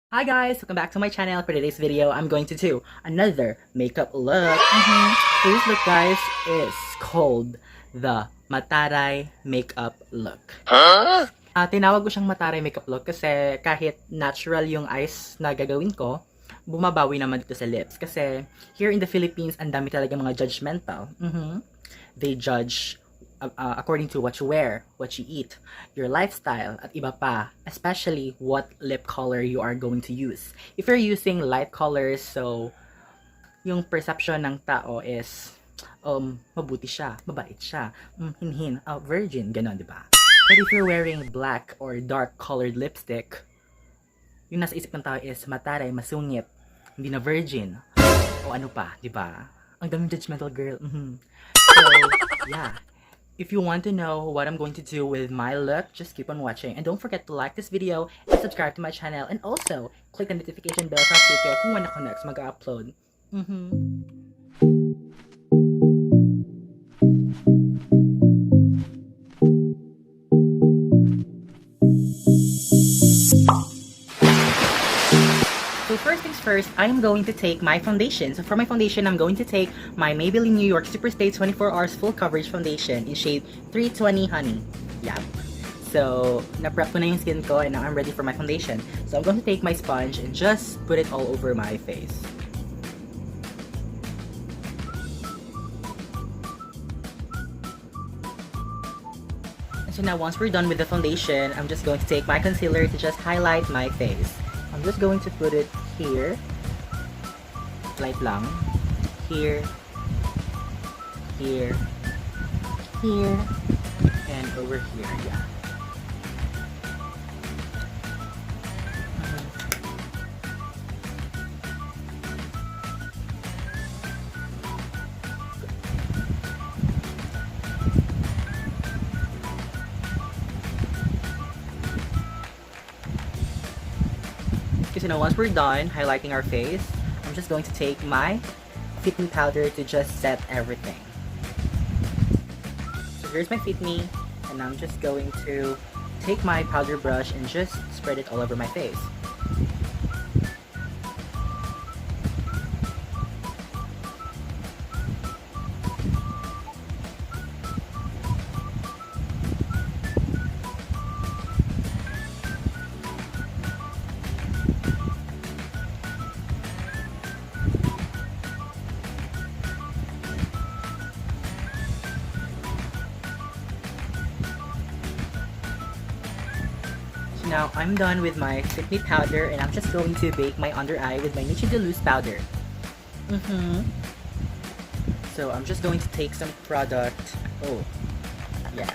Hi guys! Welcome back to my channel. For today's video, I'm going to do another makeup look. So this look guys is called the Mataray makeup look. Tinawag ko siyang Mataray makeup look kasi kahit natural yung eyes na gagawin ko, bumabawi naman dito sa lips. Kasi here in the Philippines, ang dami talaga mga judgmental. They judge according to what you wear, what you eat, your lifestyle, at iba pa, especially what lip color you are going to use. If you're using light colors, so yung perception ng tao is mabuti siya, mabait siya, hinhin, virgin, ganon, di ba? But if you're wearing black or dark colored lipstick, yung nasa isip ng tao is mataray, masungit, hindi na virgin, o ano pa, di ba? Ang daming judgmental girl. So, yeah. If you want to know what I'm going to do with my look, just keep on watching. And don't forget to like this video and subscribe to my channel. And also, click the notification bell para update kayo kung when ako next mag-upload. So first things first, I'm going to take my foundation. So for my foundation, I'm going to take my Maybelline New York Superstay 24 Hours Full Coverage Foundation in shade 320 Honey. Yep. So, na-prep ko na yung skin ko and now I'm ready for my foundation. So I'm going to take my sponge and just put it all over my face. And so now once we're done with the foundation, I'm just going to take my concealer to just highlight my face. I'm just going to put it here, light lang, here, here, here, and over here, yeah. Because once we're done highlighting our face, I'm just going to take my Fit Me powder to just set everything. So here's my Fit Me, and I'm just going to take my powder brush and just spread it all over my face. Now I'm done with my Fit Me powder and I'm just going to bake my under eye with my Niche de Loose powder. So I'm just going to take some product. Oh, yes.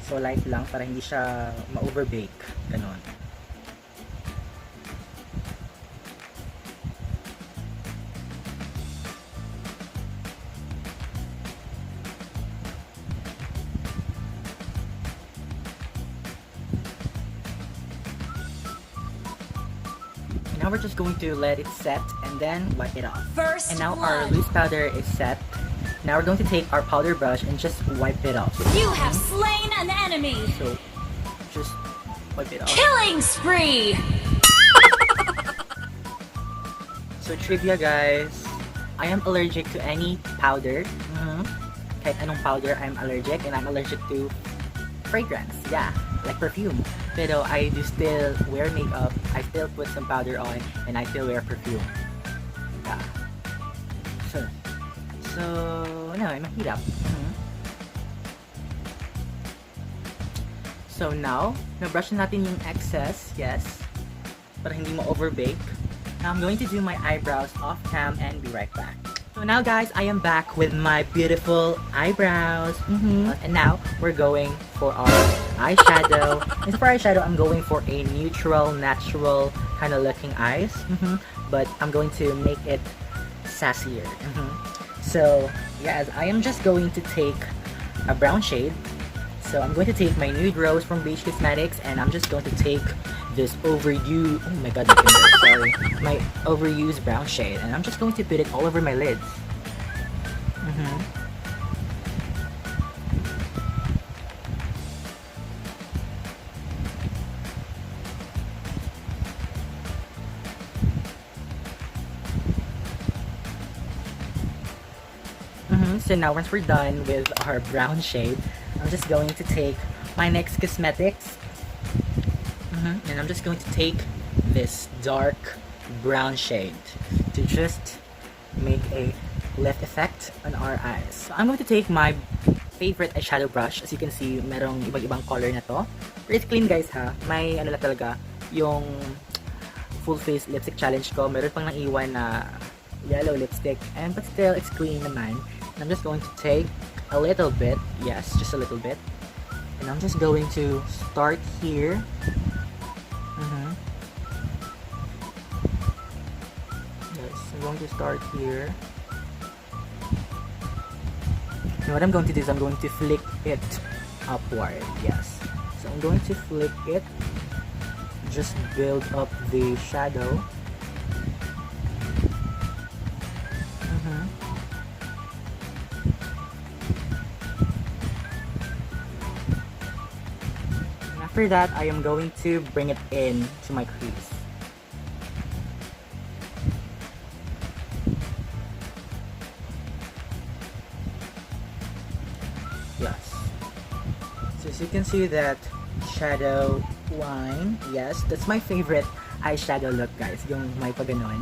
So light lang para hindi siya ma-overbake. Ganon. Now we're just going to let it set and then wipe it off. And now our loose powder is set. Now we're going to take our powder brush and just wipe it off. You have slain an enemy! So, just wipe it off. Killing spree! So trivia guys, I am allergic to any powder. Kahit anong powder, I'm allergic, and I'm allergic to fragrance. Yeah, like perfume. Pero I do still wear makeup, I still put some powder on, and I still wear perfume. Yeah. So ano, mahirap. So now, na-brush natin yung excess, yes, para hindi mo overbake. Now I'm going to do my eyebrows off cam and be right back. So now guys, I am back with my beautiful eyebrows. And now, we're going for our eyeshadow. And for eyeshadow, I'm going for a neutral, natural kind of looking eyes. But I'm going to make it sassier. So, yes, I am just going to take a brown shade. So I'm going to take my Nude Rose from Beige Cosmetics and I'm just going to take this overused, oh my god, my finger, sorry, my overused brown shade, and I'm just going to put it all over my lids. So now once we're done with our brown shade, I'm just going to take my NYX Cosmetics, and I'm just going to take this dark brown shade to just make a lift effect on our eyes. So I'm going to take my favorite eyeshadow brush. As you can see, merong ibang color na to. Pero it's clean guys ha. May ano lang talaga, yung full face lipstick challenge ko. Meron pang naiwan na yellow lipstick, but still it's clean naman. I'm just going to take a little bit, yes, just a little bit, and I'm just going to start here. Yes, I'm going to start here. And what I'm going to do is I'm going to flick it upward, yes. So I'm going to flick it, just build up the shadow. After that, I am going to bring it in to my crease. Yes. So as you can see that shadow line, yes, that's my favorite eyeshadow look guys, yung may paganon.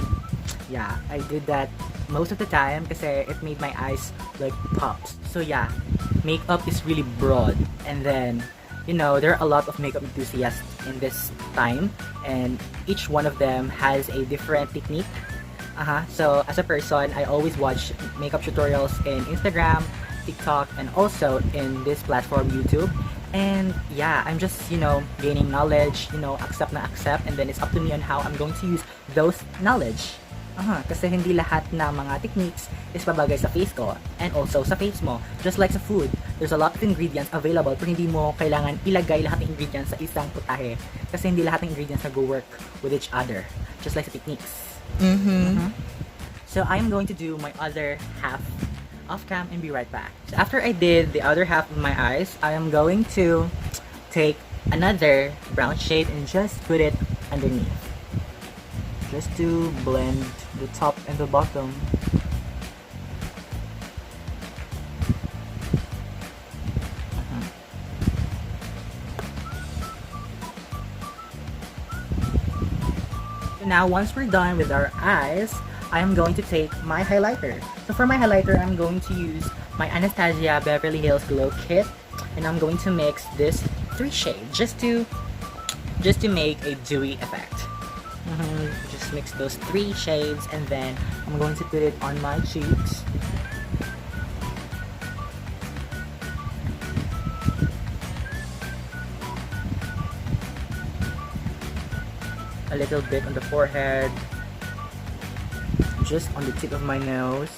Yeah, I did that most of the time kasi it made my eyes like pops. So yeah, makeup is really broad, and then you know, there are a lot of makeup enthusiasts in this time, and each one of them has a different technique. So as a person, I always watch makeup tutorials in Instagram, TikTok, and also in this platform, YouTube. And yeah, I'm just, you know, gaining knowledge, you know, accept, and then it's up to me on how I'm going to use those knowledge. Kasi hindi lahat na mga techniques is babagay sa face ko and also sa face mo. Just like sa food, there's a lot of ingredients available pero hindi mo kailangan ilagay lahat ng ingredients sa isang putahe kasi hindi lahat ng ingredients nag-work with each other. Just like sa techniques. So I'm going to do my other half off cam and be right back. So after I did the other half of my eyes, I am going to take another brown shade and just put it underneath. Just to blend the top and the bottom. So now once we're done with our eyes, I am going to take my highlighter. So for my highlighter, I'm going to use my Anastasia Beverly Hills Glow Kit, and I'm going to mix this 3 shades just to make a dewy effect. Just mix those 3 shades, and then I'm going to put it on my cheeks. A little bit on the forehead, just on the tip of my nose.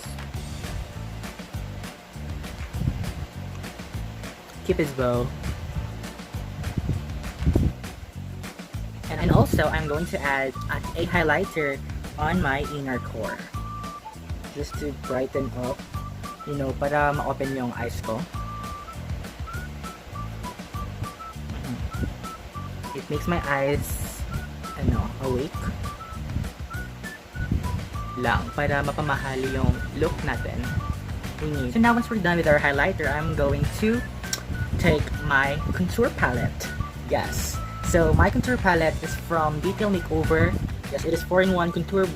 Cupid's bow. And also, I'm going to add a highlighter on my inner core. Just to brighten up, you know, para ma-open yung eyes ko. It makes my eyes, awake. Lang, para mapamahali yung look natin. So now once we're done with our highlighter, I'm going to take my contour palette. Yes. So my contour palette is from Detail Makeover. Yes, it is 4-in-1 contour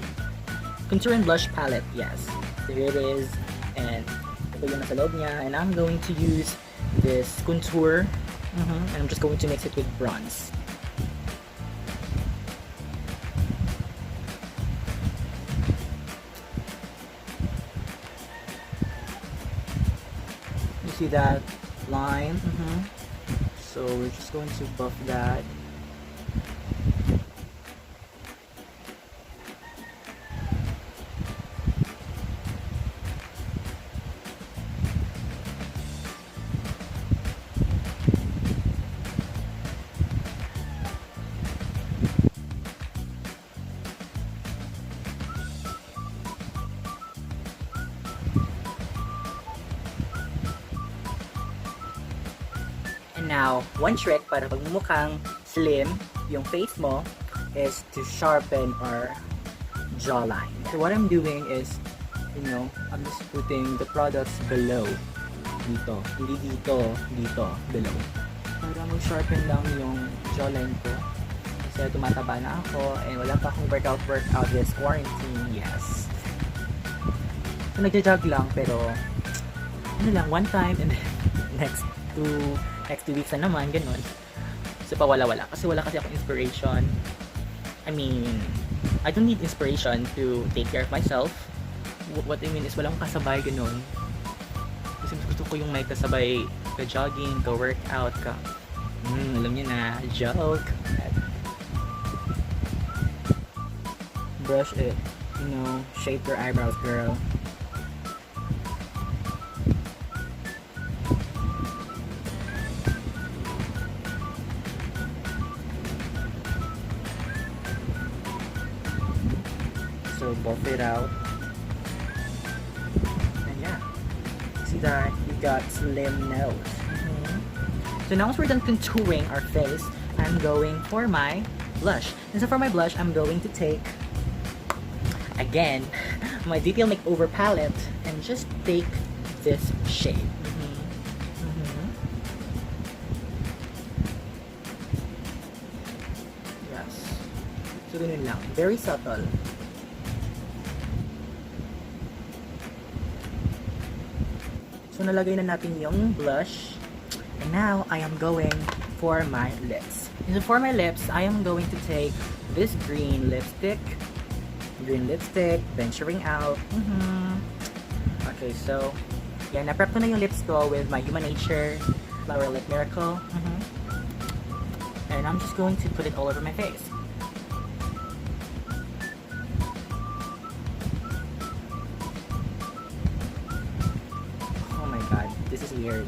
and blush palette. Yes, so here it is, and ito yung nasa loob niya. And I'm going to use this contour, and I'm just going to mix it with bronze. You see that line? So we're just going to buff that. Now, one trick para pagmumukhang slim yung face mo is to sharpen our jawline. So what I'm doing is, I'm just putting the products below. Dito. Hindi dito. Dito. Below. Para mag-sharpen lang yung jawline ko. Kasi tumataba na ako and wala pa akong workout this quarantine. Yes. So nagja-jog lang pero one time and then next 2 weeks na naman, ganun. So pawala-wala. Kasi wala kasi akong inspiration. I mean, I don't need inspiration to take care of myself. What I mean is walang kasabay, ganun. Kasi gusto ko yung may kasabay ka jogging, ka workout, ka alam niyo na, joke. Brush it, shape your eyebrows, girl. So buff it out. And yeah, see that you got slim nose. So now as we're done contouring our face, I'm going for my blush. And so for my blush, I'm going to take, again, my Detail Makeover palette and just take this shade. Yes. So ganun lang. Very subtle. So nalagay na natin yung blush. And now, I am going for my lips. And so for my lips, I am going to take this green lipstick, venturing out. Okay, so, yeah, na-prep ko na yung lips ko with my Human Nature Flower Lip Miracle. And I'm just going to put it all over my face. Oh my god, this is weird.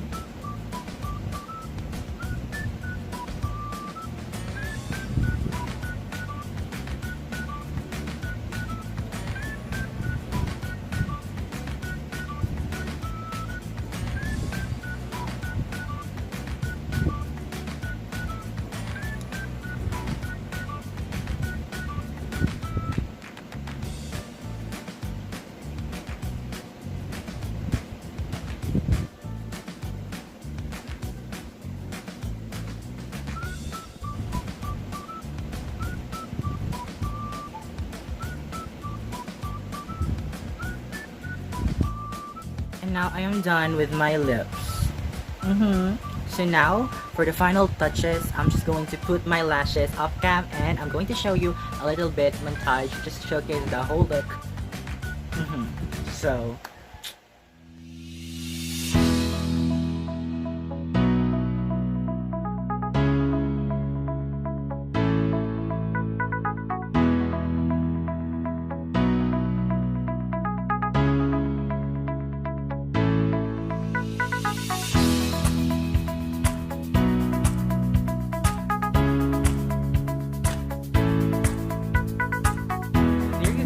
And now I am done with my lips. So now, for the final touches, I'm just going to put my lashes off cam and I'm going to show you a little bit montage just to showcase the whole look. So,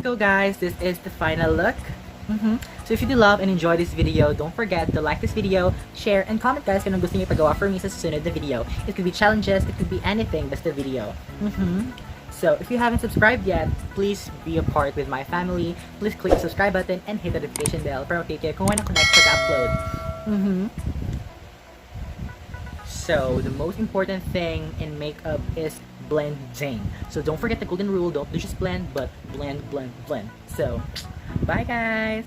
so guys, this is the final look. So if you do love and enjoy this video, don't forget to like this video, share, and comment guys kung anong gusto niyo ipagawa for me sa susunod na video. It could be challenges, it could be anything, basta video. So if you haven't subscribed yet, please be a part with my family. Please click the subscribe button and hit the notification bell para update kayo kung when ako next pag-upload. So the most important thing in makeup is blending. So don't forget the golden rule, don't just blend, but blend. So, bye guys!